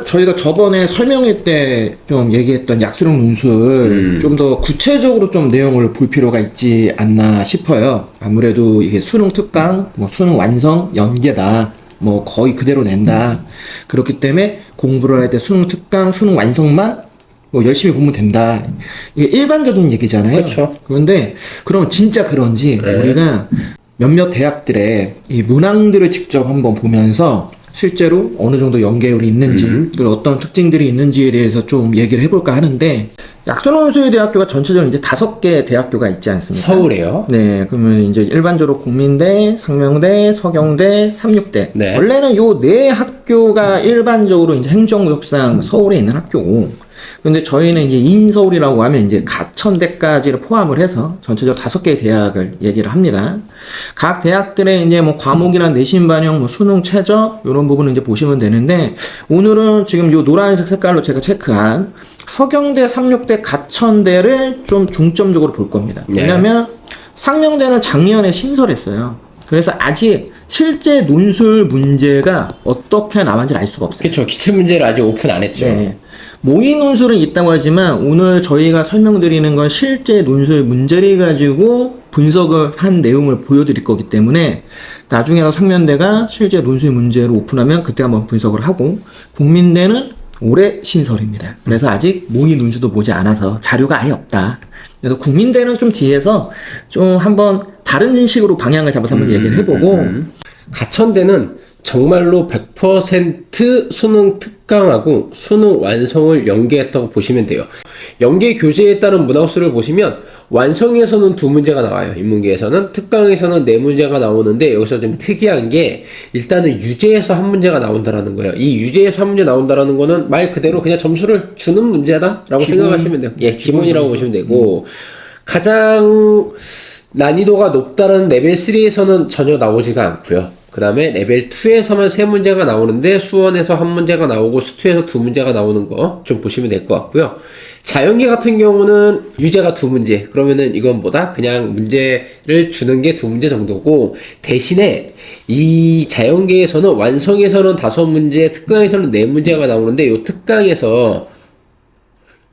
저희가 저번에 설명회 때 좀 얘기했던 약수령 논술 좀 더 구체적으로 좀 내용을 볼 필요가 있지 않나 싶어요. 아무래도 이게 수능 특강, 뭐 수능 완성, 연계다. 뭐 거의 그대로 낸다. 그렇기 때문에 공부를 할 때 수능 특강, 수능 완성만 뭐 열심히 보면 된다. 이게 일반적인 얘기잖아요. 그쵸. 그런데 그럼 진짜 그런지 네. 우리가 몇몇 대학들의 이 문항들을 직접 한번 보면서 실제로 어느 정도 연계율이 있는지 그리고 어떤 특징들이 있는지에 대해서 좀 얘기를 해볼까 하는데 약수논술대학교가 전체적으로 이제 5개 대학교가 있지 않습니까? 서울에요? 네, 그러면 이제 일반적으로 국민대, 상명대, 서경대, 삼육대. 네. 원래는 요 네 학교가 일반적으로 이제 행정구역상 서울에 있는 학교고, 근데 저희는 이제 인서울이라고 하면 이제 가천대까지를 포함을 해서 전체적으로 5개의 대학을 얘기를 합니다. 각 대학들의 이제 뭐 과목이나 내신 반영, 뭐 수능 최저 이런 부분을 이제 보시면 되는데 오늘은 지금 요 노란색 색깔로 제가 체크한 서경대, 삼육대, 가천대를 좀 중점적으로 볼 겁니다. 네. 왜냐면 상명대는 작년에 신설했어요. 그래서 아직 실제 논술 문제가 어떻게 나왔는지 알 수가 없어요. 그쵸. 기출문제를 아직 오픈 안 했죠. 네. 모의 논술은 있다고 하지만 오늘 저희가 설명드리는 건 실제 논술 문제를 가지고 분석을 한 내용을 보여드릴 거기 때문에 나중에 상면대가 실제 논술 문제를 오픈하면 그때 한번 분석을 하고 국민대는 올해 신설입니다. 그래서 아직 모의 논술도 보지 않아서 자료가 아예 없다. 그래서 국민대는 좀 뒤에서 좀 한번 다른 식으로 방향을 잡아서 한번 얘기를 해보고 가천대는 정말로 100% 수능 특강하고 수능 완성을 연계했다고 보시면 돼요. 연계 교재에 따른 문항수를 보시면 완성에서는 2문제가 나와요. 인문계에서는. 특강에서는 4문제가 나오는데 여기서 좀 특이한 게 일단은 유제에서 1문제가 나온다라는 거예요. 이 유제에서 1문제 나온다라는 거는 말 그대로 그냥 점수를 주는 문제다라고 생각하시면 돼요. 예, 기본이라고 보시면 되고 가장 난이도가 높다는 레벨 3에서는 전혀 나오지가 않고요. 그 다음에 레벨 2에서만 3문제가 나오는데 수원에서 1문제가 나오고 수투에서 2문제가 나오는 거 좀 보시면 될 것 같고요. 자연계 같은 경우는 유제가 2문제. 그러면은 이건 뭐다? 그냥 문제를 주는 게 2문제 정도고 대신에 이 자연계에서는 완성에서는 5문제, 특강에서는 4문제가 나오는데 이 특강에서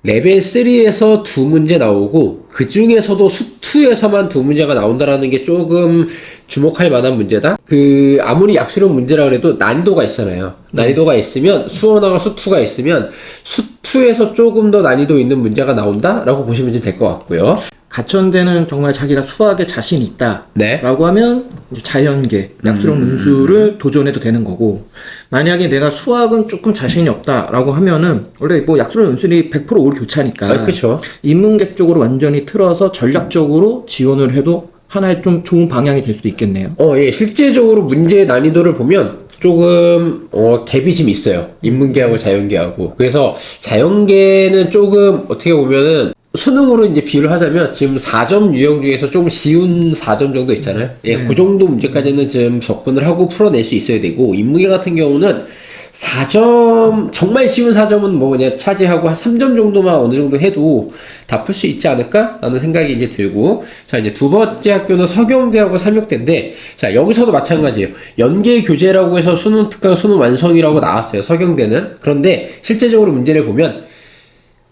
레벨 3에서 2문제 나오고 그 중에서도 수2에서만 2문제가 나온다라는 게 조금 주목할 만한 문제다. 그 아무리 약수령 문제라 그래도 난이도가 있잖아요. 난이도가 있으면 수원하고 수2가 있으면 수2에서 조금 더 난이도 있는 문제가 나온다라고 보시면 될 것 같고요. 가천대는 정말 자기가 수학에 자신 있다 네. 라고 하면 이제 자연계, 약수령 논술을 도전해도 되는 거고 만약에 내가 수학은 조금 자신이 없다 라고 하면은 원래 뭐 약수령 논술이 100%올 교차니까 그쵸. 인문계 쪽으로 완전히 틀어서 전략적으로 지원을 해도 하나의 좀 좋은 방향이 될 수도 있겠네요. 예, 실제적으로 문제의 난이도를 보면 조금 갭이 좀 있어요. 인문계하고 자연계하고. 그래서 자연계는 조금 어떻게 보면은 수능으로 이제 비유를 하자면 지금 4점 유형 중에서 좀 쉬운 4점 정도 있잖아요. 예, 그 정도 문제까지는 좀 접근을 하고 풀어낼 수 있어야 되고 인문계 같은 경우는 4점 정말 쉬운 4점은 뭐 그냥 차지하고 한 3점 정도만 어느 정도 해도 다 풀 수 있지 않을까? 라는 생각이 이제 들고 자 이제 두 번째 학교는 서경대하고 삼육대인데 자 여기서도 마찬가지예요. 연계 교재라고 해서 수능 특강 수능 완성이라고 나왔어요. 서경대는. 그런데 실제적으로 문제를 보면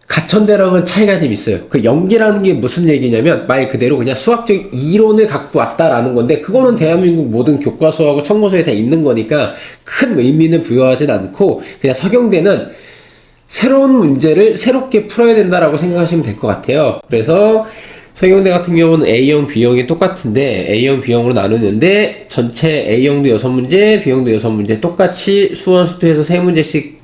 가천대랑은 차이가 좀 있어요. 그 연계라는 게 무슨 얘기냐면 말 그대로 그냥 수학적 이론을 갖고 왔다라는 건데 그거는 대한민국 모든 교과서하고 참고서에 다 있는 거니까 큰 의미는 부여하진 않고 그냥 서경대는 새로운 문제를 새롭게 풀어야 된다라고 생각하시면 될 것 같아요. 그래서 서경대 같은 경우는 A형, B형이 똑같은데 A형, B형으로 나누는데 전체 A형도 6문제, B형도 6문제 똑같이 수원, 수투에서 3문제씩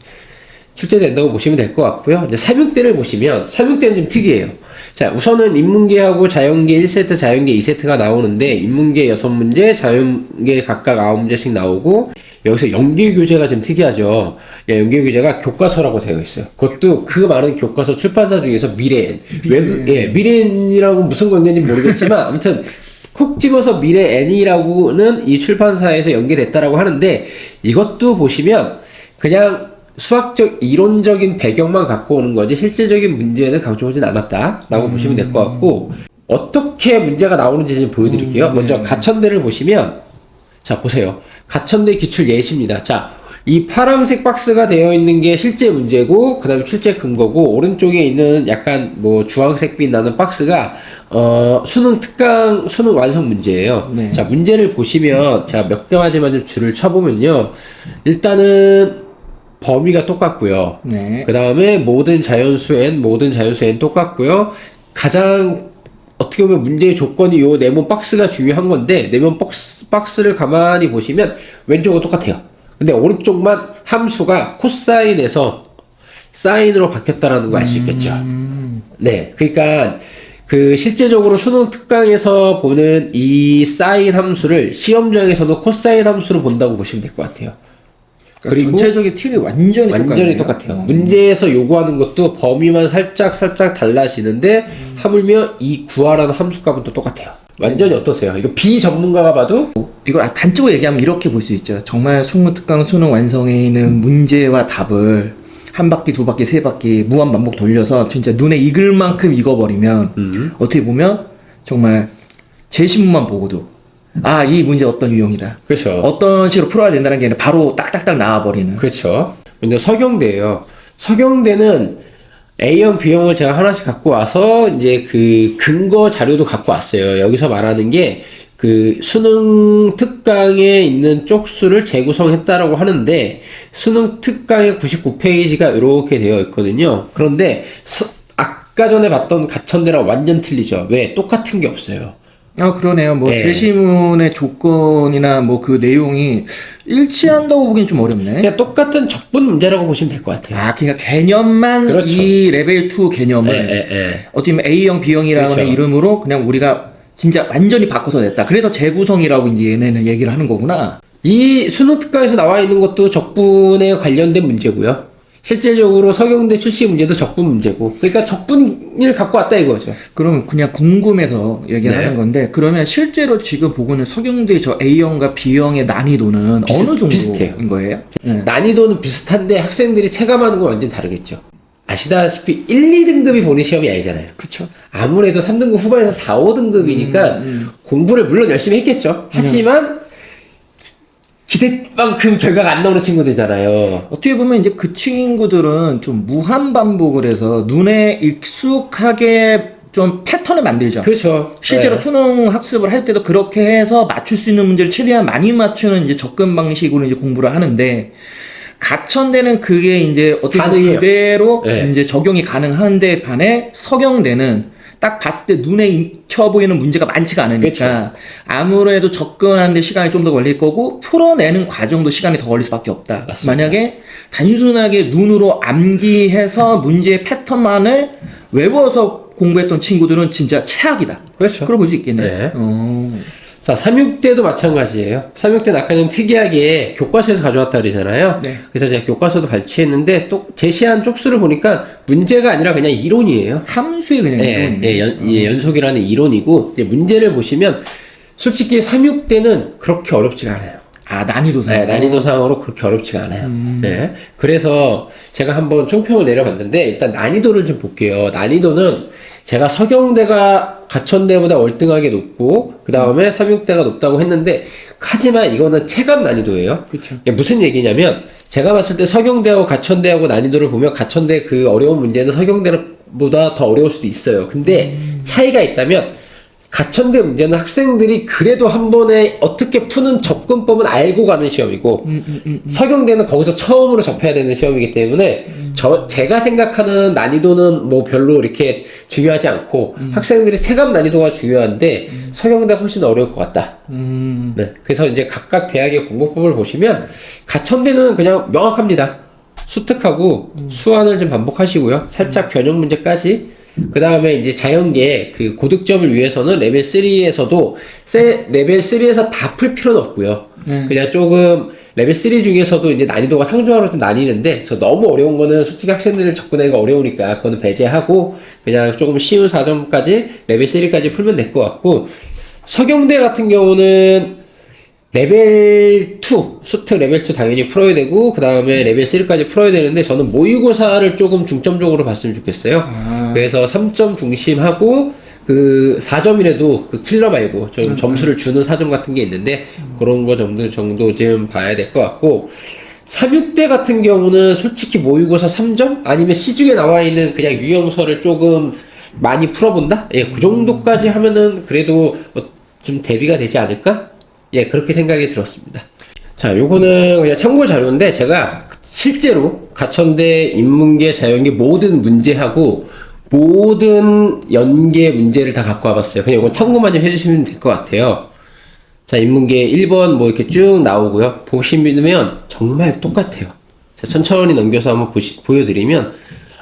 출제된다고 보시면 될 것 같고요. 이제 삼육대를 보시면 삼육대는 좀 특이해요. 자, 우선은 인문계하고 자연계 1세트, 자연계 2세트가 나오는데 인문계 6문제, 자연계 각각 9문제씩 나오고 여기서 연계 교재가 좀 특이하죠. 연계 교재가 교과서라고 되어 있어요. 그것도 그 많은 교과서 출판사 중에서 미래엔. 미래엔이라고 무슨 관계인지 모르겠지만 아무튼 콕 집어서 미래엔이라고는 이 출판사에서 연계됐다라고 하는데 이것도 보시면 그냥 수학적 이론적인 배경만 갖고 오는 거지 실제적인 문제는 가져오진 않았다라고 보시면 될 것 같고 어떻게 문제가 나오는지 좀 보여드릴게요. 먼저 가천대를 보시면 자 보세요. 가천대 기출 예시입니다. 자 이 파란색 박스가 되어 있는 게 실제 문제고, 그 다음에 출제 근거고, 오른쪽에 있는 약간 뭐 주황색빛 나는 박스가, 수능 특강, 수능 완성 문제예요. 네. 자, 문제를 보시면, 제가 몇 가지만 좀 줄을 쳐보면요. 일단은, 범위가 똑같고요. 네. 그 다음에 모든 자연수 n 똑같고요. 가장 어떻게 보면 문제의 조건이 요 네모 박스가 중요한 건데, 네모 박스를 가만히 보시면 왼쪽은 똑같아요. 근데 오른쪽만 함수가 코사인에서 사인으로 바뀌었다라는 거 알 수 있겠죠. 네. 그러니까 그 실제적으로 수능 특강에서 보는 이 사인 함수를 시험장에서는 코사인 함수로 본다고 보시면 될 것 같아요. 그리고 전체적인 틀이 완전히 똑같아요. 문제에서 요구하는 것도 범위만 살짝 달라지는데 하물며 이 구하라는 함수값은 또 똑같아요. 완전히 어떠세요? 이거 비전문가가 봐도 이걸 단적으로 얘기하면 이렇게 볼 수 있죠. 정말 수능 특강 수능 완성에 있는 문제와 답을 한 바퀴, 두 바퀴, 세 바퀴 무한 반복 돌려서 진짜 눈에 익을 만큼 익어버리면 어떻게 보면 정말 제시문만 보고도 이 문제 어떤 유형이다. 그렇죠. 어떤 식으로 풀어야 된다는 게 아니라 바로 딱딱딱 나와버리는. 그렇죠. 먼저 서경대예요. 서경대는 A형, B형을 제가 하나씩 갖고 와서 이제 그 근거 자료도 갖고 왔어요. 여기서 말하는 게 그 수능 특강에 있는 쪽수를 재구성했다라고 하는데 수능 특강의 99페이지가 이렇게 되어 있거든요. 그런데 아까 전에 봤던 가천대랑 완전 틀리죠. 왜? 똑같은 게 없어요. 그러네요. 뭐 네. 제시문의 조건이나 뭐 그 내용이 일치한다고 보기엔 좀 어렵네. 그냥 똑같은 적분 문제라고 보시면 될 것 같아요. 그러니까 개념만 그렇죠. 이 레벨 2 개념을 어떻게 보면 A형, B형이라는 그렇죠. 이름으로 그냥 우리가 진짜 완전히 바꿔서 냈다. 그래서 재구성이라고 이제 얘네는 얘기를 하는 거구나. 이 수능 특강에서 나와 있는 것도 적분에 관련된 문제고요. 실질적으로 서경대 출시 문제도 적분 문제고. 그러니까 적분을 갖고 왔다 이거죠. 그러면 그냥 궁금해서 얘기를 네. 하는 건데 그러면 실제로 지금 보고는 서경대 저 A형과 B형의 난이도는 어느 정도인 비슷해요. 거예요? 네. 난이도는 비슷한데 학생들이 체감하는 건 완전 다르겠죠. 아시다시피 1, 2등급이 보는 시험이 아니잖아요. 그렇죠. 아무래도 3등급 후반에서 4, 5등급이니까 공부를 물론 열심히 했겠죠. 하지만 기대만큼 결과가 안 나오는 친구들이잖아요. 어떻게 보면 이제 그 친구들은 좀 무한 반복을 해서 눈에 익숙하게 좀 패턴을 만들죠. 그렇죠. 실제로 네. 수능 학습을 할 때도 그렇게 해서 맞출 수 있는 문제를 최대한 많이 맞추는 이제 접근 방식으로 이제 공부를 하는데 가천대는 그게 이제 어떻게 보면 가능해요. 그대로 네. 이제 적용이 가능한데 반해 서경대는 딱 봤을 때 눈에 익혀 보이는 문제가 많지가 않으니까 그쵸. 아무래도 접근하는데 시간이 좀 더 걸릴 거고 풀어내는 과정도 시간이 더 걸릴 수밖에 없다. 맞습니다. 만약에 단순하게 눈으로 암기해서 문제의 패턴만을 외워서 공부했던 친구들은 진짜 최악이다. 그렇죠. 그걸 볼 수 있겠네. 네. 어. 자, 3육대도 마찬가지예요. 3육대는 아까 전 특이하게 교과서에서 가져왔다 그러잖아요. 네. 그래서 제가 교과서도 발췌했는데 또 제시한 쪽수를 보니까 문제가 아니라 그냥 이론이에요. 함수의 그냥 예, 이론. 예, 연속이라는 이론이고 이제 문제를 보시면 솔직히 3육대는 그렇게 어렵지가 않아요. 난이도상. 네, 난이도상으로 그렇게 어렵지가 않아요. 네. 그래서 제가 한번 총평을 내려봤는데 일단 난이도를 좀 볼게요. 난이도는 제가 서경대가 가천대보다 월등하게 높고 그 다음에 삼육대가 높다고 했는데 하지만 이거는 체감 난이도예요. 그쵸. 이게 무슨 얘기냐면 제가 봤을 때 서경대하고 가천대하고 난이도를 보면 가천대 그 어려운 문제는 서경대보다 더 어려울 수도 있어요. 근데 차이가 있다면 가천대 문제는 학생들이 그래도 한 번에 어떻게 푸는 접근법은 알고 가는 시험이고 서경대는 거기서 처음으로 접해야 되는 시험이기 때문에 제가 생각하는 난이도는 뭐 별로 이렇게 중요하지 않고 학생들이 체감 난이도가 중요한데 서경대가 훨씬 어려울 것 같다. 네. 그래서 이제 각각 대학의 공부법을 보시면 가천대는 그냥 명확합니다. 수특하고 수완을 좀 반복하시고요. 살짝 변형 문제까지. 그 다음에 이제 자연계 그 고득점을 위해서는 레벨 3에서도 레벨 3에서 다 풀 필요는 없고요. 그냥 조금 레벨 3 중에서도 이제 난이도가 상중하로 좀 나뉘는데 저 너무 어려운 거는 솔직히 학생들 접근하기가 어려우니까 그거는 배제하고 그냥 조금 쉬운 4점까지 레벨 3까지 풀면 될 것 같고 서경대 같은 경우는 레벨 2, 수트 레벨 2 당연히 풀어야 되고 그 다음에 레벨 3까지 풀어야 되는데 저는 모의고사를 조금 중점적으로 봤으면 좋겠어요. 그래서 3점 중심하고 그 4점이라도 그 킬러 말고 좀 점수를 주는 4점 같은 게 있는데 그런 거 정도 좀 봐야 될 것 같고 3, 6대 같은 경우는 솔직히 모의고사 3점? 아니면 시중에 나와 있는 그냥 유형서를 조금 많이 풀어본다? 예, 그 정도까지 하면은 그래도 좀 대비가 되지 않을까? 예, 그렇게 생각이 들었습니다. 자, 요거는 그냥 참고 자료인데 제가 실제로 가천대, 인문계, 자연계 모든 문제하고 모든 연계 문제를 다 갖고 와봤어요. 그냥 이건 참고만 좀 해주시면 될 것 같아요. 자, 인문계 1번 뭐 이렇게 쭉 나오고요. 보시면 정말 똑같아요. 자, 천천히 넘겨서 한번 보여드리면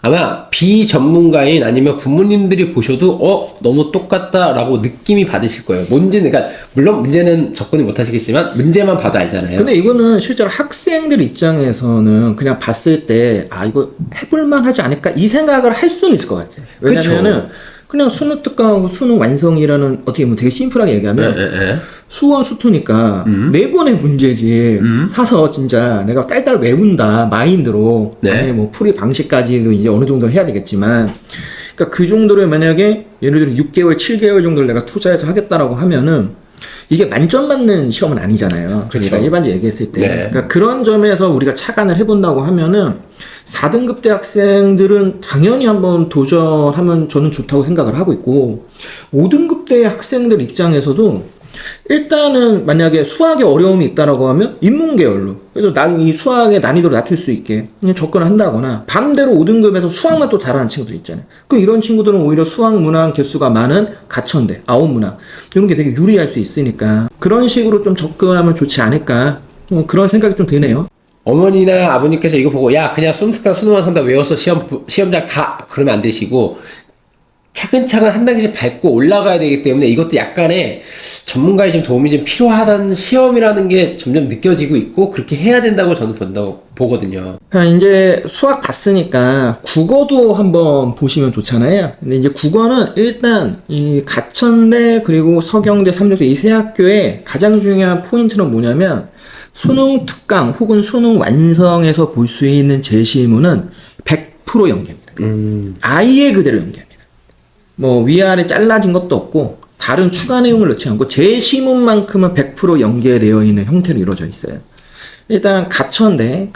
아마 비전문가인 아니면 부모님들이 보셔도 너무 똑같다라고 느낌이 받으실 거예요. 문제는, 그러니까 물론 문제는 접근을 못 하시겠지만 문제만 봐도 알잖아요. 근데 이거는 실제로 학생들 입장에서는 그냥 봤을 때 이거 해볼만 하지 않을까 이 생각을 할 수는 있을 것 같아요. 왜냐면은 그냥 수능 특강하고 수능 완성이라는 어떻게 보면 되게 심플하게 얘기하면 수원 수투니까 4권의 문제지 사서 진짜 내가 딸딸 외운다 마인드로 아니 뭐 풀이 방식까지도 이제 어느 정도는 해야 되겠지만 그러니까 그 정도를 만약에 예를 들어 6개월 7개월 정도를 내가 투자해서 하겠다라고 하면은 이게 만점 맞는 시험은 아니잖아요. 그러니까 일반적으로 얘기했을 때. 그러니까 그런 점에서 우리가 착안을 해본다고 하면은 4등급 대 학생들은 당연히 한번 도전하면 저는 좋다고 생각을 하고 있고 5등급 대 학생들 입장에서도 일단은 만약에 수학에 어려움이 있다라고 하면 인문계열로 그래서 이 수학의 난이도를 낮출 수 있게 접근을 한다거나 반대로 5등급에서 수학만 또 잘하는 친구들 있잖아요. 그럼 이런 친구들은 오히려 수학 문항 개수가 많은 가천대, 아홉문항 이런 게 되게 유리할 수 있으니까 그런 식으로 좀 접근하면 좋지 않을까 그런 생각이 좀 드네요. 어머니나 아버님께서 이거 보고 야 그냥 수능특강 수능만 산다 외워서 시험장 가 그러면 안 되시고 차근차근 한 단계씩 밟고 올라가야 되기 때문에 이것도 약간의 전문가의 좀 도움이 좀 필요하다는 시험이라는 게 점점 느껴지고 있고 그렇게 해야 된다고 저는 보거든요. 이제 수학 봤으니까 국어도 한번 보시면 좋잖아요. 근데 이제 국어는 일단 이 가천대 그리고 서경대, 삼육대 이 세 학교의 가장 중요한 포인트는 뭐냐면 수능 특강 혹은 수능 완성에서 볼 수 있는 제시문은 100% 연계입니다. 아예 그대로 연계합니다. 뭐 위아래 잘라진 것도 없고 다른 추가 내용을 넣지 않고 제시문만큼은 100% 연계되어 있는 형태로 이루어져 있어요. 일단 가천대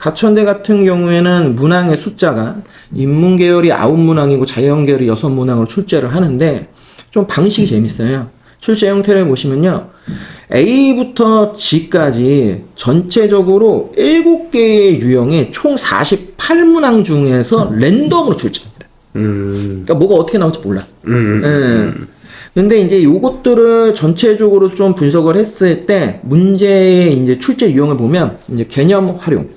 같은 경우에는 문항의 숫자가 인문계열이 9문항이고 자연계열이 6문항으로 출제를 하는데 좀 방식이 재밌어요. 출제 형태를 보시면요. A부터 G까지 전체적으로 7개의 유형의 총 48문항 중에서 랜덤으로 출제합니다. 그러니까 뭐가 어떻게 나올지 몰라. 근데 이제 요것들을 전체적으로 좀 분석을 했을 때 문제의 이제 출제 유형을 보면 이제 개념 활용,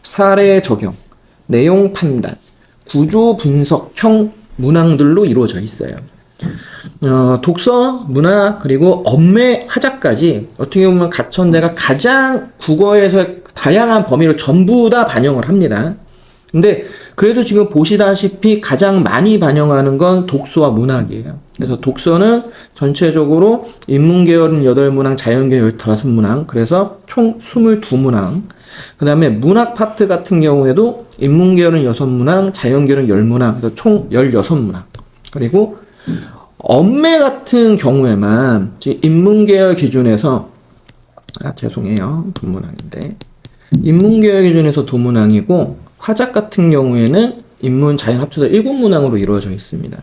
사례 적용, 내용 판단, 구조 분석형 문항들로 이루어져 있어요. 독서, 문화, 그리고 언매, 화자까지 어떻게 보면 가천대가 가장 국어에서 다양한 범위를 전부 다 반영을 합니다. 근데 그래도 지금 보시다시피 가장 많이 반영하는 건 독서와 문학이에요. 그래서 독서는 전체적으로 인문계열은 8문항, 자연계열 15문항, 그래서 총 22문항. 그 다음에 문학 파트 같은 경우에도 인문계열은 6문항, 자연계열은 10문항, 그래서 총 16문항. 그리고 언매 같은 경우에만 인문계열 기준에서 죄송해요. 2문항인데 인문계열 기준에서 2문항이고 화작 같은 경우에는 인문, 자연 합쳐서 7문항으로 이루어져 있습니다.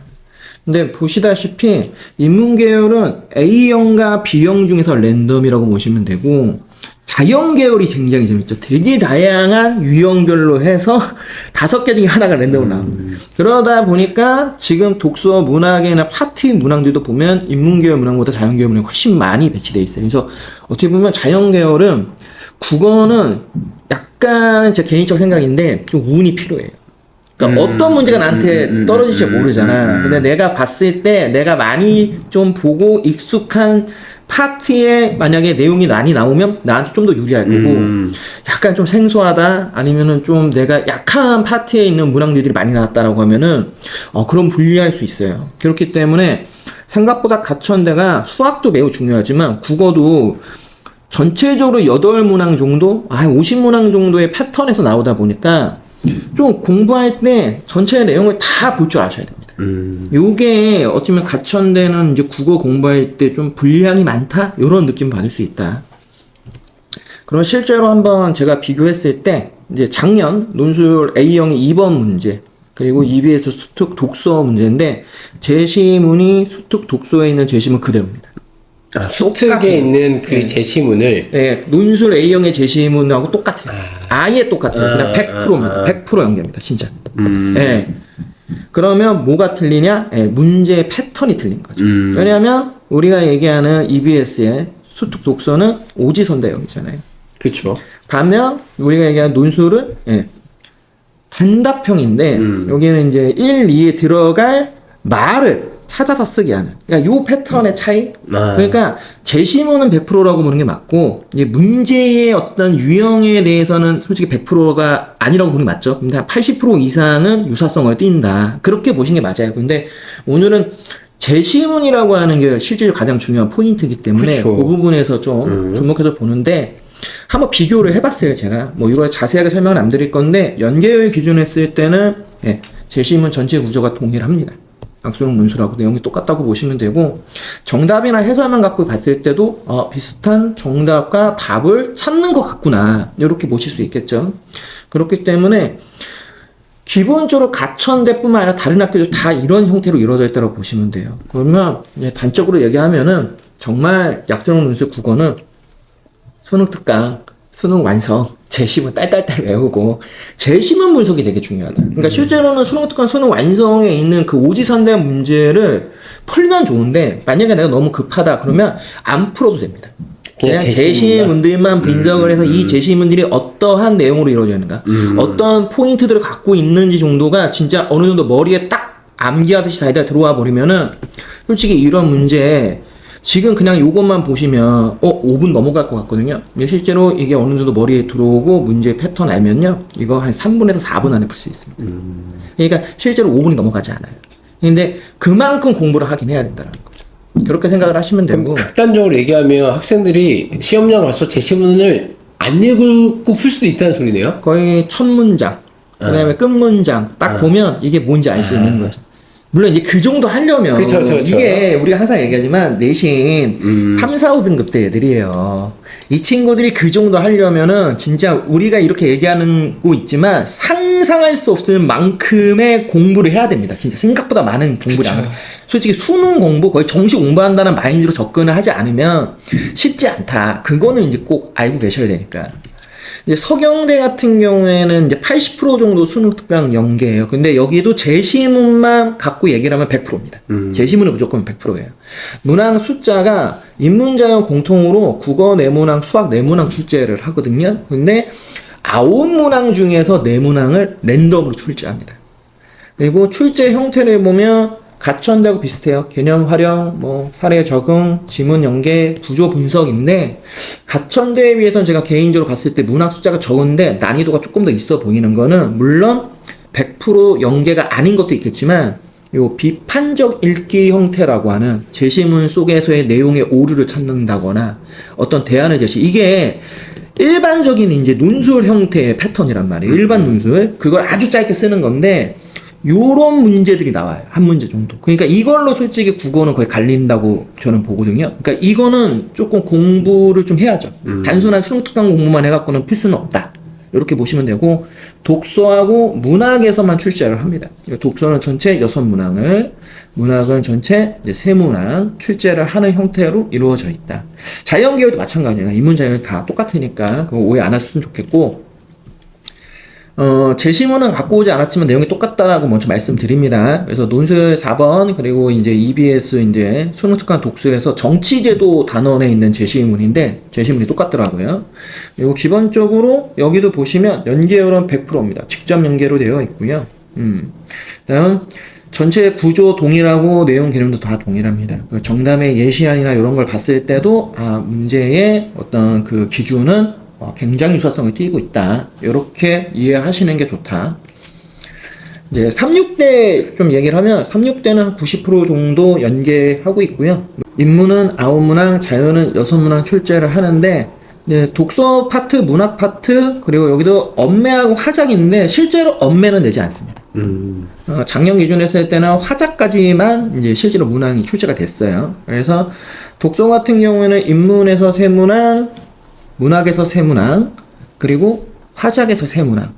근데 보시다시피 인문계열은 A형과 B형 중에서 랜덤이라고 보시면 되고 자연 계열이 굉장히 재밌죠. 되게 다양한 유형별로 해서 5개 중에 하나가 랜덤으로 나옵니다. 그러다 보니까 지금 독서 문학이나 파트 문항들도 보면 인문계열 문항보다 자연계열 문항이 훨씬 많이 배치되어 있어요. 그래서 어떻게 보면 자연계열은 국어는 약간 제 개인적 생각인데 좀 운이 필요해요. 그러니까 어떤 문제가 나한테 떨어질지 모르잖아. 근데 내가 봤을 때 내가 많이 좀 보고 익숙한 파트에 만약에 내용이 많이 나오면 나한테 좀 더 유리할 거고 약간 좀 생소하다 아니면은 좀 내가 약한 파트에 있는 문항들이 많이 나왔다라고 하면은 그럼 불리할 수 있어요. 그렇기 때문에 생각보다 가천대가 수학도 매우 중요하지만 국어도 전체적으로 8문항 정도, 50문항 정도의 패턴에서 나오다 보니까 좀 공부할 때 전체 내용을 다 볼 줄 아셔야 됩니다. 요게 어떻게 보면 가천대는 이제 국어 공부할 때 좀 분량이 많다? 요런 느낌 받을 수 있다. 그럼 실제로 한번 제가 비교했을 때 이제 작년 논술 A형의 2번 문제, 그리고 EBS 수특 독서 문제인데, 제시문이 수특 독서에 있는 제시문 그대로입니다. 수특에 있는 그 제시문을 네, 논술 A형의 제시문하고 똑같아요. 아예 똑같아요. 그냥 100%입니다. 100% 연계입니다. 진짜. 네. 그러면 뭐가 틀리냐? 네, 문제 패턴이 틀린 거죠. 왜냐하면 우리가 얘기하는 EBS의 수특 독서는 오지선다형이잖아요. 그렇죠. 반면 우리가 얘기하는 논술은 단답형인데 여기는 이제 1, 2에 들어갈 말을 찾아서 쓰게 하는. 그러니까 요 패턴의 차이. 그러니까 제시문은 100%라고 보는 게 맞고, 이제 문제의 어떤 유형에 대해서는 솔직히 100%가 아니라고 보는 게 맞죠. 근데 한 80% 이상은 유사성을 띈다. 그렇게 보시는 게 맞아요. 근데 오늘은 제시문이라고 하는 게 실제로 가장 중요한 포인트이기 때문에 그쵸. 그 부분에서 좀 주목해서 보는데, 한번 비교를 해봤어요, 제가. 뭐 이걸 자세하게 설명은 안 드릴 건데, 연계의 기준을 쓸 때는 제시문 전체 구조가 동일합니다. 약수능 문술하고 내용이 똑같다고 보시면 되고, 정답이나 해설만 갖고 봤을 때도 비슷한 정답과 답을 찾는 것 같구나, 이렇게 보실 수 있겠죠. 그렇기 때문에 기본적으로 가천대뿐만 아니라 다른 학교도 다 이런 형태로 이루어져 있다고 보시면 돼요. 그러면 이제 단적으로 얘기하면은 정말 약수능 문술 국어는 수능 특강, 수능 완성, 제시문 딸딸딸 외우고, 제시문 분석이 되게 중요하다. 그러니까 실제로는 수능 특강, 수능 완성에 있는 그 오지선대 문제를 풀면 좋은데, 만약에 내가 너무 급하다 그러면 안 풀어도 됩니다. 그냥 제시문들만 분석을 해서 이 제시문들이 어떠한 내용으로 이루어져 있는가, 어떤 포인트들을 갖고 있는지 정도가 진짜 어느 정도 머리에 딱 암기하듯이 다이다 들어와 버리면은, 솔직히 이런 문제 지금 그냥 요것만 보시면 5분 넘어갈 것 같거든요. 근데 실제로 이게 어느 정도 머리에 들어오고 문제 패턴 알면요, 이거 한 3분에서 4분 안에 풀 수 있습니다. 그러니까 실제로 5분이 넘어가지 않아요. 근데 그만큼 공부를 하긴 해야 된다는 거죠. 그렇게 생각을 하시면 되고. 극단적으로 얘기하면 학생들이 시험장 와서 제시문을 안 읽고 풀 수도 있다는 소리네요. 거의 첫 문장, 그다음에 끝 문장 딱 보면 이게 뭔지 알 수 있는 거죠. 물론 이제 그 정도 하려면 그쵸. 이게 우리가 항상 얘기하지만 내신 3, 4, 5등급 대 애들이에요. 이 친구들이 그 정도 하려면은 진짜 우리가 이렇게 얘기하는 거 있지만 상상할 수 없을 만큼의 공부를 해야 됩니다. 진짜 생각보다 많은 공부를 안 해요. 솔직히 수능 공부 거의 정시 공부한다는 마인드로 접근을 하지 않으면 쉽지 않다. 그거는 이제 꼭 알고 계셔야 되니까. 이제 서경대 같은 경우에는 이제 80% 정도 수능 특강 연계예요. 근데 여기도 제시문만 갖고 얘기를 하면 100%입니다. 제시문은 무조건 100%예요. 문항 숫자가 인문자형 공통으로 국어 내문항, 수학 내문항 출제를 하거든요. 근데 9문항 중에서 4문항을 랜덤으로 출제합니다. 그리고 출제 형태를 보면 가천대하고 비슷해요. 개념 활용, 뭐 사례 적응, 지문 연계, 구조 분석인데, 가천대에 비해서는 제가 개인적으로 봤을 때 문학 숫자가 적은데 난이도가 조금 더 있어 보이는 거는, 물론 100% 연계가 아닌 것도 있겠지만 요 비판적 읽기 형태라고 하는 제시문 속에서의 내용의 오류를 찾는다거나 어떤 대안을 제시, 이게 일반적인 이제 논술 형태의 패턴이란 말이에요. 일반 논술, 그걸 아주 짧게 쓰는 건데 요런 문제들이 나와요. 한 문제 정도. 그러니까 이걸로 솔직히 국어는 거의 갈린다고 저는 보거든요. 그러니까 이거는 조금 공부를 좀 해야죠. 단순한 수능특강 공부만 해갖고는 풀 수는 없다. 이렇게 보시면 되고, 독서하고 문학에서만 출제를 합니다. 그러니까 독서는 전체 6문항을, 문학은 전체 이제 3문항 출제를 하는 형태로 이루어져 있다. 자연계열도 마찬가지예요. 인문자연 다 똑같으니까 그거 오해 안 하셨으면 좋겠고, 제시문은 갖고 오지 않았지만 내용이 똑같다라고 먼저 말씀드립니다. 그래서 논술 4번, 그리고 이제 EBS 이제 수능특강 독서에서 정치제도 단원에 있는 제시문인데, 제시문이 똑같더라고요. 그리고 기본적으로 여기도 보시면 연계율은 100%입니다. 직접 연계로 되어 있고요. 다음, 전체 구조 동일하고 내용 개념도 다 동일합니다. 정답의 예시안이나 이런 걸 봤을 때도, 문제의 어떤 그 기준은 굉장히 유사성을 띠고 있다. 이렇게 이해하시는 게 좋다. 이제 3,6대 좀 얘기를 하면 3,6대는 한 90% 정도 연계하고 있고요. 인문은 9문항, 자연은 6문항 출제를 하는데, 네, 독서 파트, 문학 파트, 그리고 여기도 엄매하고 화작인데 실제로 엄매는 내지 않습니다. 작년 기준으로 했을 때는 화작까지만 이제 실제로 문항이 출제가 됐어요. 그래서 독서 같은 경우에는 인문에서 3문항, 문학에서 3문항, 그리고 화작에서 3문항.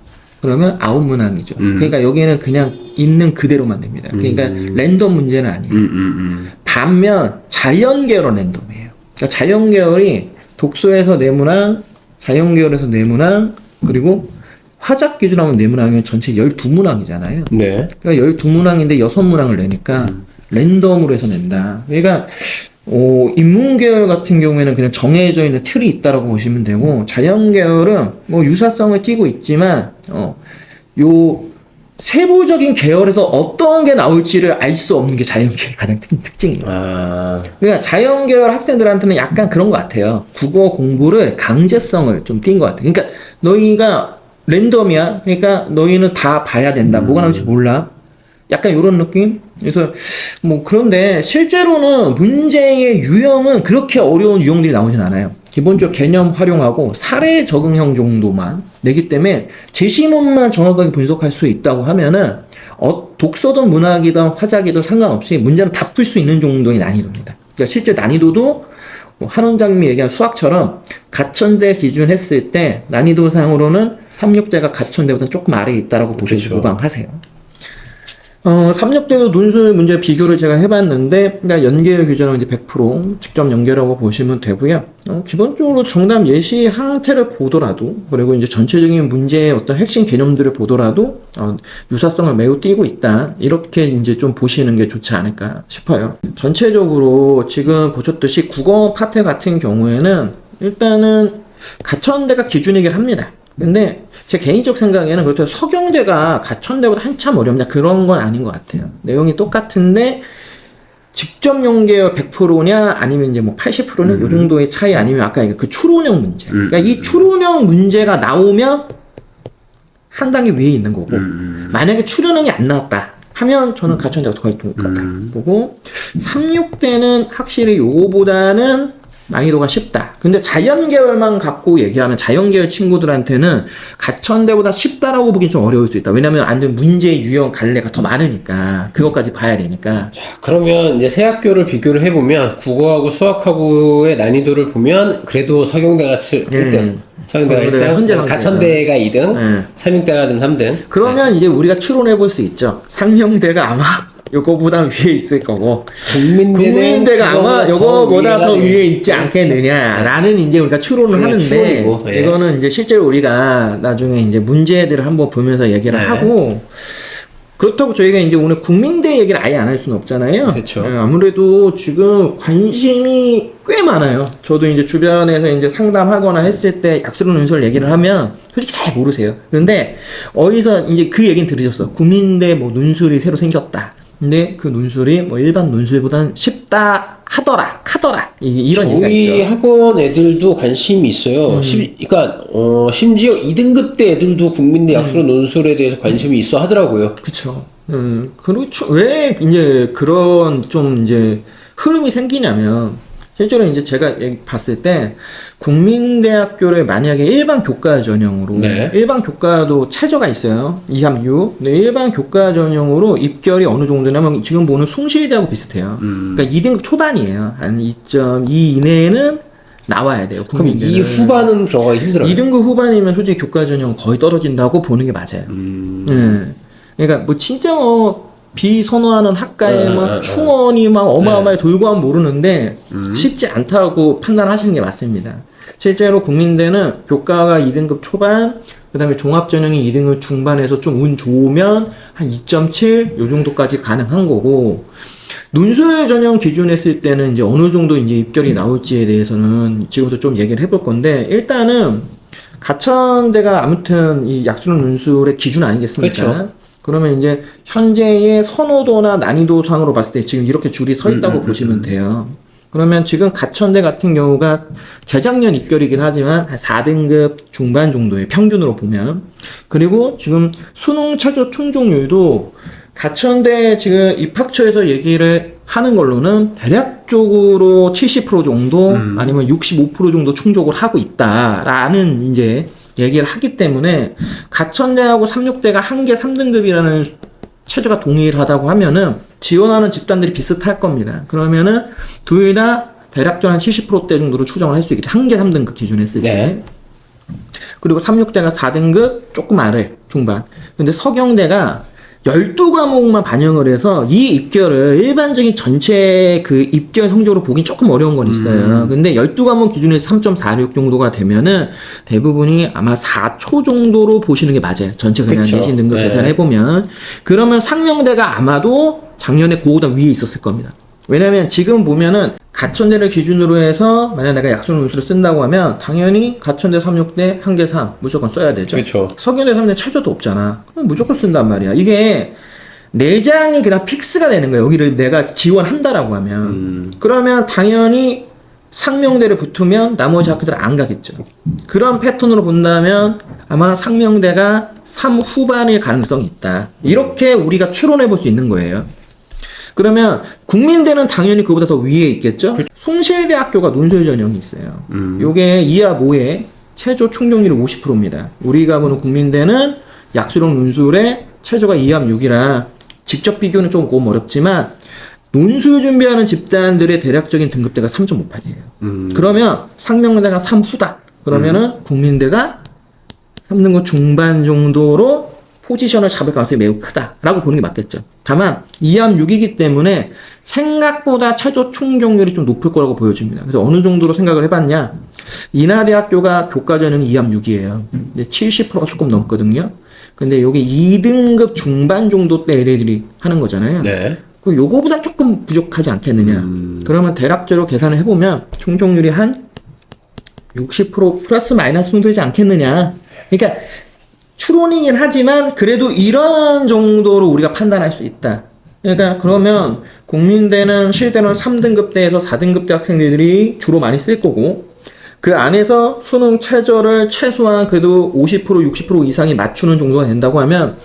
그러면 9문항이죠. 그러니까 여기는 그냥 있는 그대로만 됩니다. 그러니까 랜덤 문제는 아니에요. 반면 자연계열은 랜덤이에요. 그러니까 자연계열이 독서에서 4문항, 자연계열에서 4문항, 그리고 화작 기준하면 4문항이면 전체 12문항이잖아요. 네. 그러니까 12문항인데 6문항을 내니까 랜덤으로 해서 낸다. 그러니까 인문계열 같은 경우에는 그냥 정해져 있는 틀이 있다라고 보시면 되고, 자연계열은 뭐 유사성을 띠고 있지만 요 세부적인 계열에서 어떤 게 나올지를 알 수 없는 게 자연계열의 가장 특징이에요. 그러니까 자연계열 학생들한테는 약간 그런 것 같아요. 국어 공부를 강제성을 좀 띈 것 같아요. 그러니까 너희가 랜덤이야. 그러니까 너희는 다 봐야 된다. 뭐가 나올지 몰라. 약간 이런 느낌? 그래서 뭐 그런데 실제로는 문제의 유형은 그렇게 어려운 유형들이 나오진 않아요. 기본적으로 개념 활용하고 사례 적응형 정도만 내기 때문에 제시문만 정확하게 분석할 수 있다고 하면은 독서든 문학이든 화작이든 상관없이 문제는 다 풀 수 있는 정도의 난이도입니다. 그러니까 실제 난이도도 한 원장님이 얘기한 수학처럼 가천대 기준 했을 때 난이도상으로는 3,6대가 가천대보다 조금 아래에 있다라고 보시고 무방하세요. 3,6대도 논술 문제 비교를 제가 해봤는데, 그러니까 연계열 규정은 이제 100% 직접 연계라고 보시면 되고요. 기본적으로 정답 예시 항태를 보더라도, 그리고 이제 전체적인 문제의 어떤 핵심 개념들을 보더라도, 유사성을 매우 띄고 있다. 이렇게 이제 좀 보시는 게 좋지 않을까 싶어요. 전체적으로 지금 보셨듯이 국어 파트 같은 경우에는 일단은 가천대가 기준이긴 합니다. 근데 제 개인적 생각에는 그렇다고 서경대가 가천대보다 한참 어렵냐 그런 건 아닌 것 같아요. 내용이 똑같은데 직접 연계열 100%냐 아니면 이제 뭐 80%냐 요 정도의 차이 아니면 아까 그 추론형 문제. 그러니까 이 추론형 문제가 나오면 한 단계 위에 있는 거고 만약에 추론형이 안 나왔다 하면 저는 가천대가 거의 똑같다 보고 3,6대는 확실히 요거보다는 난이도가 쉽다. 근데 자연계열만 갖고 얘기하면 자연계열 친구들한테는 가천대보다 쉽다라고 보긴 좀 어려울 수 있다. 왜냐면 완전 문제 유형 갈래가 더 많으니까 그것까지 봐야 되니까. 자, 그러면 이제 세 학교를 비교를 해보면 국어하고 수학하고의 난이도를 보면 그래도 서경대가 1등. 서경대가 1등, 현재 가천대가 2등, 3,6대가 좀 3등. 그러면 이제 우리가 추론해 볼 수 있죠. 3,6대가 아마 요거보다 위에 있을 거고 국민대가 아마 요거보다 더 위에 있지 않겠느냐라는 이제 우리가 추론을 하는데 추론이고, 예. 이거는 이제 실제로 우리가 나중에 이제 문제들을 한번 보면서 얘기를 하고 그렇다고 저희가 이제 오늘 국민대 얘기를 아예 안 할 수는 없잖아요. 그렇죠. 아무래도 지금 관심이 꽤 많아요. 저도 이제 주변에서 이제 상담하거나 했을 때 약수론 논술 얘기를 하면 솔직히 잘 모르세요. 근데 어디서 이제 그 얘기는 들으셨어. 국민대 뭐 논술이 새로 생겼다. 근데 그 논술이 뭐 일반 논술보다는 쉽다 카더라 이런 얘기가 있죠. 저희 학원 애들도 관심이 있어요. 그러니까 심지어 2등급 때 애들도 국민대 약수론 논술에 대해서 관심이 있어 하더라고요. 그쵸. 그렇죠. 왜 이제 그런 좀 이제 흐름이 생기냐면 실제로 이제 제가 봤을 때 국민대학교를 만약에 일반 교과 전형으로 일반 교과도 최저가 있어요. 2, 3, 6. 근데 일반 교과 전형으로 입결이 어느 정도냐면 지금 보는 숭실대하고 비슷해요. 그러니까 2등급 초반이에요. 한 2.2 이내에는 나와야 돼요. 그럼 이 후반은 들어가기 힘들어요. 2등급 후반이면 솔직히 교과 전형 거의 떨어진다고 보는 게 맞아요. 그러니까 뭐 진짜 비선호하는 학과에 막 충원이 막 어마어마하게 돌고 하면 모르는데 쉽지 않다고 판단하시는 게 맞습니다. 실제로 국민대는 교과가 2등급 초반, 그 다음에 종합전형이 2등급 중반에서 좀 운 좋으면 한 2.7 요 정도까지 가능한 거고 논술 전형 기준 했을 때는 이제 어느 정도 이제 입결이 나올지에 대해서는 지금부터 좀 얘기를 해볼 건데 일단은 가천대가 아무튼 이 약수론 논술의 기준 아니겠습니까? 그렇죠. 그러면 이제 현재의 선호도나 난이도상으로 봤을 때 지금 이렇게 줄이 서 있다고 보시면 돼요. 그러면 지금 가천대 같은 경우가 재작년 입결이긴 하지만 한 4등급 중반 정도의 평균으로 보면 그리고 지금 수능 최저 충족률도 가천대 지금 입학처에서 얘기를 하는 걸로는 대략적으로 70% 정도 아니면 65% 정도 충족을 하고 있다라는 이제 얘기를 하기 때문에 가천대하고 3,6대가 한 개 3등급이라는 최저가 동일하다고 하면은 지원하는 집단들이 비슷할 겁니다. 그러면은 둘 다 대략적으로 한 70%대 정도로 추정을 할 수 있겠죠. 한 개 3등급 기준 했을 때. 그리고 369대가 4등급 조금 아래 중반. 근데 서경대가 12과목만 반영을 해서 이 입결을 일반적인 전체 그 입결 성적으로 보긴 조금 어려운 건 있어요. 근데 12과목 기준에서 3.46 정도가 되면은 대부분이 아마 4초 정도로 보시는 게 맞아요. 전체 그냥 그쵸. 내신 등급 네. 계산해보면. 그러면 상명대가 아마도 작년에 그거보다 위에 있었을 겁니다. 왜냐면 지금 보면은 가천대를 기준으로 해서 만약 내가 약속 논술을 쓴다고 하면 당연히 가천대 369대 한계 3 무조건 써야 되죠. 그쵸. 서경대 3대 최저도 없잖아. 그럼 무조건 쓴단 말이야. 이게 내장이 그냥 픽스가 되는 거예요. 여기를 내가 지원한다라고 하면. 그러면 당연히 상명대를 붙으면 나머지 학교들 안 가겠죠. 그런 패턴으로 본다면 아마 상명대가 3 후반일 가능성이 있다. 이렇게 우리가 추론해 볼 수 있는 거예요. 그러면 국민대는 당연히 그보다 더 위에 있겠죠. 숭실대학교가 논술 전형이 있어요. 요게 2화 5에 최저 충족률이 50%입니다. 우리가 보는 국민대는 약수령 논술의 최저가 2합 6이라 직접 비교는 조금 어렵지만 논술 준비하는 집단들의 대략적인 등급대가 3.58이에요. 그러면 상명대가 3후다. 그러면은 국민대가 3등급 중반 정도로 포지션을 잡을 가능성이 매우 크다라고 보는 게 맞겠죠. 다만 2합 6이기 때문에 생각보다 최저 충족률이 좀 높을 거라고 보여집니다. 그래서 어느 정도로 생각을 해봤냐? 인하대학교가 교과 전형이 2합 6이에요. 근데 70%가 조금 넘거든요. 근데 여기 2등급 중반 정도 때 애들이 하는 거잖아요. 네. 그 요거보다 조금 부족하지 않겠느냐. 그러면 대략적으로 계산을 해보면 충족률이 한 60% 플러스 마이너스 정도 되지 않겠느냐. 그러니까 추론이긴 하지만 그래도 이런 정도로 우리가 판단할 수 있다. 그러니까 그러면 국민대는 실제로는 3등급대에서 4등급대 학생들이 주로 많이 쓸 거고 그 안에서 수능 최저를 최소한 그래도 50% 60% 이상이 맞추는 정도가 된다고 하면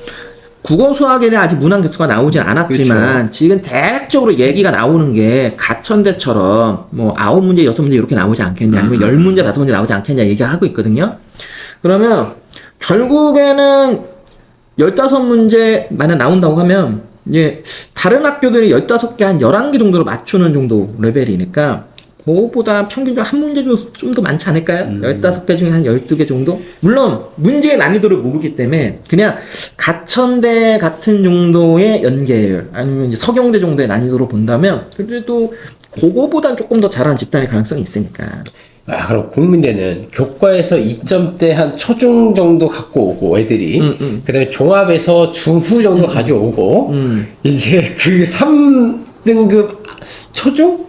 국어 수학에 대한 아직 문항 개수가 나오진 않았지만 그렇죠. 지금 대략적으로 얘기가 나오는 게 가천대처럼 뭐 9문제 6문제 이렇게 나오지 않겠냐 아니면 10문제 5문제 나오지 않겠냐 얘기하고 있거든요. 그러면 결국에는 15문제 만약 나온다고 하면 이제 다른 학교들이 15개 한 11개 정도로 맞추는 정도 레벨이니까 그거보다 평균적으로 한 문제 좀 더 많지 않을까요? 15개 중에 한 12개 정도? 물론 문제의 난이도를 모르기 때문에 그냥 가천대 같은 정도의 연계율 아니면 이제 서경대 정도의 난이도로 본다면 그래도 그거보단 조금 더 잘하는 집단일 가능성이 있으니까. 아, 그럼 국민대는 교과에서 2점대 한 초중 정도 갖고 오고 애들이 그다음에 종합에서 중후 정도 가져오고 이제 그 3등급 초중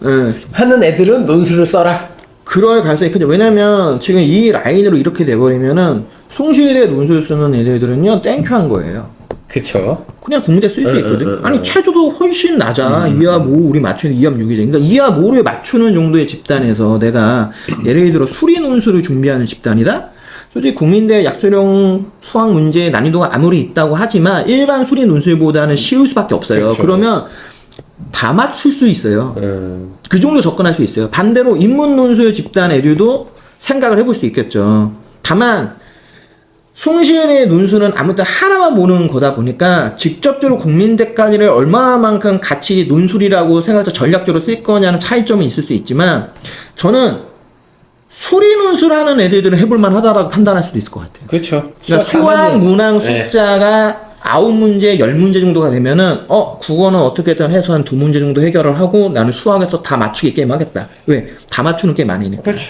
하는 애들은 논술을 써라. 그럴 가능성이 크죠. 왜냐면 지금 이 라인으로 이렇게 돼버리면은 숭실대 논술 쓰는 애들은요 땡큐한 거예요. 그쵸. 그냥 국민대 쓸 수 있거든. 아니 최저도 훨씬 낮아. 2합 5 우리 맞추는 2합 6이죠. 그러니까 2합 5를 맞추는 정도의 집단에서 내가 예를 들어 수리 논술을 준비하는 집단이다. 솔직히 국민대 약수령 수학 문제의 난이도가 아무리 있다고 하지만 일반 수리 논술보다는 쉬울 수밖에 없어요. 그렇죠. 그러면 다 맞출 수 있어요. 그 정도 접근할 수 있어요. 반대로 인문 논술 집단 애들도 생각을 해볼 수 있겠죠. 다만 숭실의 논술은 아무튼 하나만 보는 거다 보니까 직접적으로 국민대까지를 얼마만큼 같이 논술이라고 생각해서 전략적으로 쓸 거냐는 차이점이 있을 수 있지만 저는 수리 논술하는 애들은 해볼만 하다라고 판단할 수도 있을 것 같아요. 그렇죠. 그러니까 수학, 문항 숫자가 9문제, 10문제 정도가 되면은 국어는 어떻게든 해서 한 2문제 정도 해결을 하고 나는 수학에서 다 맞추기 게임 하겠다. 왜? 다 맞추는 게임 아니니까. 그렇죠.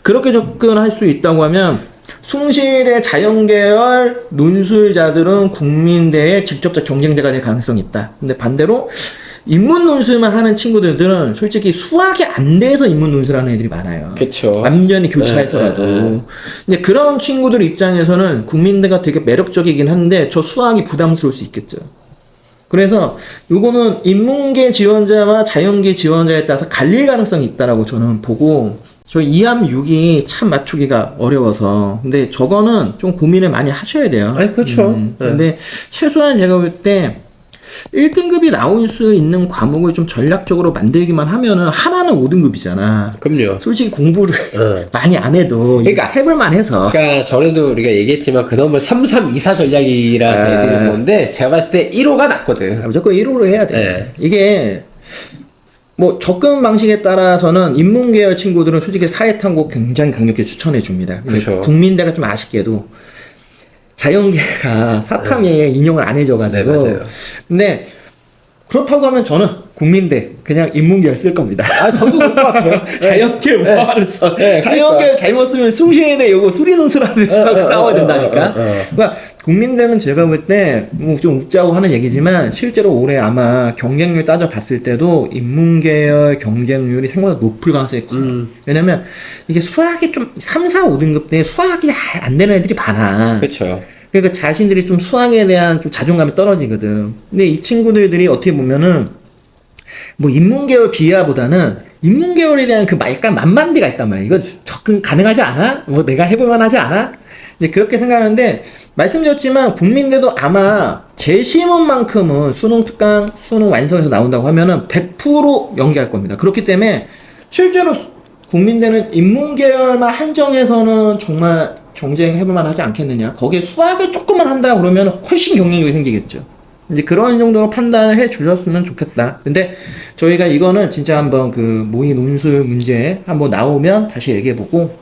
그렇게 접근할 수 있다고 하면 숭실의 자연계열 논술자들은 국민대의 직접적 경쟁자가 될 가능성이 있다. 근데 반대로 인문 논술만 하는 친구들은 솔직히 수학이 안 돼서 인문 논술하는 애들이 많아요. 그쵸. 완전히 교차해서라도. 근데 그런 친구들 입장에서는 국민대가 되게 매력적이긴 한데 저 수학이 부담스러울 수 있겠죠. 그래서 요거는 인문계 지원자와 자연계 지원자에 따라서 갈릴 가능성이 있다라고 저는 보고 저 2합 6이 참 맞추기가 어려워서 근데 저거는 좀 고민을 많이 하셔야 돼요. 아니 그렇죠. 근데 최소한 제가 볼 때 1등급이 나올 수 있는 과목을 좀 전략적으로 만들기만 하면은 하나는 5등급이잖아. 그럼요. 솔직히 공부를 많이 안 해도 그러니까 해볼만 해서. 그러니까 전에도 우리가 얘기했지만 그놈은 3324 전략이라서 애들이 보는데 제가 봤을 때 1호가 낫거든. 무조건 1호로 해야 돼. 네. 이게 뭐 접근 방식에 따라서는 인문계열 친구들은 솔직히 사회탐구 굉장히 강력히 추천해 줍니다. 근데 그렇죠. 국민대가 좀 아쉽게도 자연계가 사탐에 인용을 안 해줘가지고. 네, 맞아요. 근데 그렇다고 하면 저는 국민대 그냥 인문계열 쓸 겁니다. 아, 저도 그럴 것 같아요. 자연계 네. 뭐하러 써? 네, 자연계 그러니까. 잘못 쓰면 숭신대 요거 수리논술하는 생각 싸워야 된다니까. 그러니까 국민대는 제가 볼 때 뭐 좀 웃자고 하는 얘기지만 실제로 올해 아마 경쟁률 따져 봤을 때도 인문계열 경쟁률이 생각보다 높을 가능성이 커요. 왜냐면 이게 수학이 좀 3, 4, 5등급 때 수학이 안 되는 애들이 많아. 그렇죠. 그러니까 자신들이 좀 수학에 대한 좀 자존감이 떨어지거든. 근데 이 친구들이 어떻게 보면은 뭐 인문계열 비하보다는 인문계열에 대한 그 약간 만만디가 있단 말이야. 이거 접근 가능하지 않아? 뭐 내가 해볼만 하지 않아? 이제 그렇게 생각하는데 말씀드렸지만 국민대도 아마 제시문만큼은 수능 특강, 수능 완성에서 나온다고 하면은 100% 연계할 겁니다. 그렇기 때문에 실제로 국민대는 인문계열만 한정해서는 정말 경쟁해볼만 하지 않겠느냐. 거기에 수학을 조금만 한다 그러면 훨씬 경쟁력이 생기겠죠. 이제 그런 정도로 판단을 해 주셨으면 좋겠다. 근데 저희가 이거는 진짜 한번 그 모의 논술 문제 한번 나오면 다시 얘기해보고,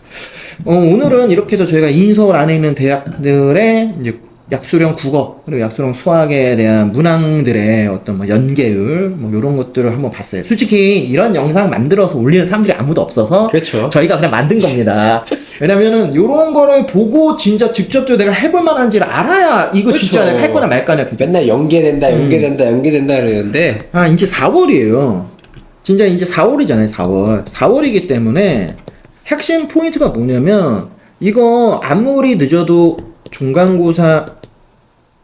오늘은 이렇게 해서 저희가 인서울 안에 있는 대학들의 이제 약수령 국어 그리고 약수령 수학에 대한 문항들의 어떤 뭐 연계율 뭐 이런 것들을 한번 봤어요. 솔직히 이런 영상 만들어서 올리는 사람들이 아무도 없어서 그렇죠. 저희가 그냥 만든 겁니다. 왜냐면은 이런 거를 보고 진짜 직접 내가 해볼 만한지를 알아야 이거 그렇죠. 진짜 내가 할 거냐 말 거냐. 맨날 연계된다 그러는데 아 이제 4월이에요. 진짜 이제 4월이잖아요. 4월이기 때문에 핵심 포인트가 뭐냐면 이거 아무리 늦어도 중간고사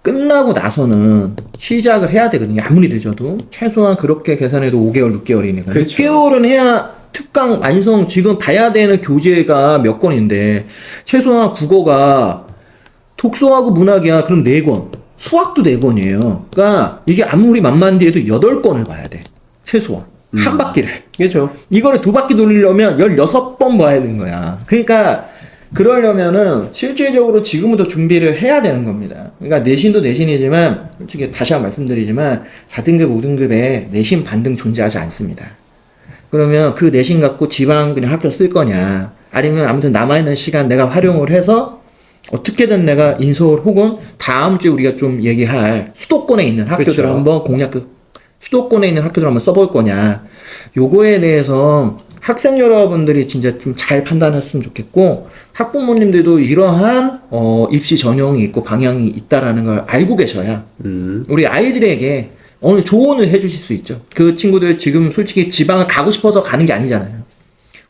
끝나고 나서는 시작을 해야 되거든요. 아무리 늦어도 최소한 그렇게 계산해도 5개월, 6개월이니까. 그렇죠. 6개월은 해야 특강 완성. 지금 봐야 되는 교재가 몇 권인데 최소한 국어가 독서하고 문학이야. 그럼 4권. 수학도 4권이에요. 그러니까 이게 아무리 만만디해도 8권을 봐야 돼. 최소한. 한 바퀴를. 그렇죠. 이거를 2바퀴 돌리려면 16번 봐야 되는 거야. 그러니까 그러려면은 실질적으로 지금부터 준비를 해야 되는 겁니다. 그러니까 내신도 내신이지만 솔직히 다시 한번 말씀드리지만 4등급, 5등급에 내신 반등 존재하지 않습니다. 그러면 그 내신 갖고 지방 그냥 학교 쓸 거냐, 아니면 아무튼 남아있는 시간 내가 활용을 해서 어떻게든 내가 인서울 혹은 다음 주에 우리가 좀 얘기할 수도권에 있는 학교들을 그쵸. 한번 수도권에 있는 학교들 한번 써볼 거냐, 요거에 대해서 학생 여러분들이 진짜 좀 잘 판단했으면 좋겠고, 학부모님들도 이러한 입시 전형이 있고 방향이 있다라는 걸 알고 계셔야 우리 아이들에게 어느 조언을 해주실 수 있죠. 그 친구들 지금 솔직히 지방을 가고 싶어서 가는 게 아니잖아요.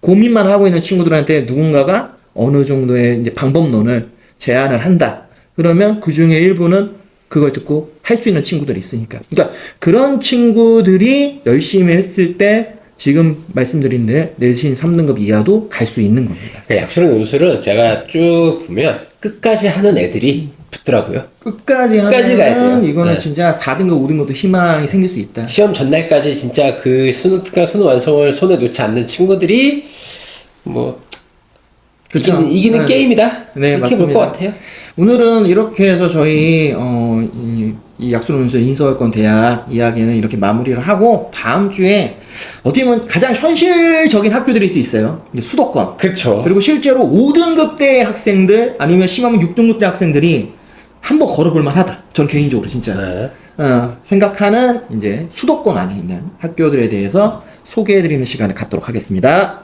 고민만 하고 있는 친구들한테 누군가가 어느 정도의 이제 방법론을 제안을 한다. 그러면 그 중에 일부는 그걸 듣고 할 수 있는 친구들이 있으니까. 그러니까 그런 친구들이 열심히 했을 때 지금 말씀드린 내신 3등급 이하도 갈 수 있는 겁니다. 약수령 논술은 제가 쭉 보면 끝까지 하는 애들이 붙더라고요. 끝까지 가야 하면 돼요. 이거는 네. 진짜 4등급, 5등급도 희망이 생길 수 있다. 시험 전날까지 진짜 그 수능 특강 수능 완성을 손에 놓지 않는 친구들이 뭐 그쵸? 이기는 네. 게임이다. 네, 이렇게 볼 맞습니다. 것 같아요. 오늘은 이렇게 해서 저희 이 약수령 논술 인서울권 대학 이야기는 이렇게 마무리를 하고, 다음 주에 어떻게 보면 가장 현실적인 학교들일 수 있어요. 이제 수도권. 그렇죠. 그리고 실제로 5등급 대 학생들 아니면 심하면 6등급 대 학생들이 한번 걸어볼 만하다. 저는 개인적으로 진짜 네. 생각하는 이제 수도권 안에 있는 학교들에 대해서 소개해드리는 시간을 갖도록 하겠습니다.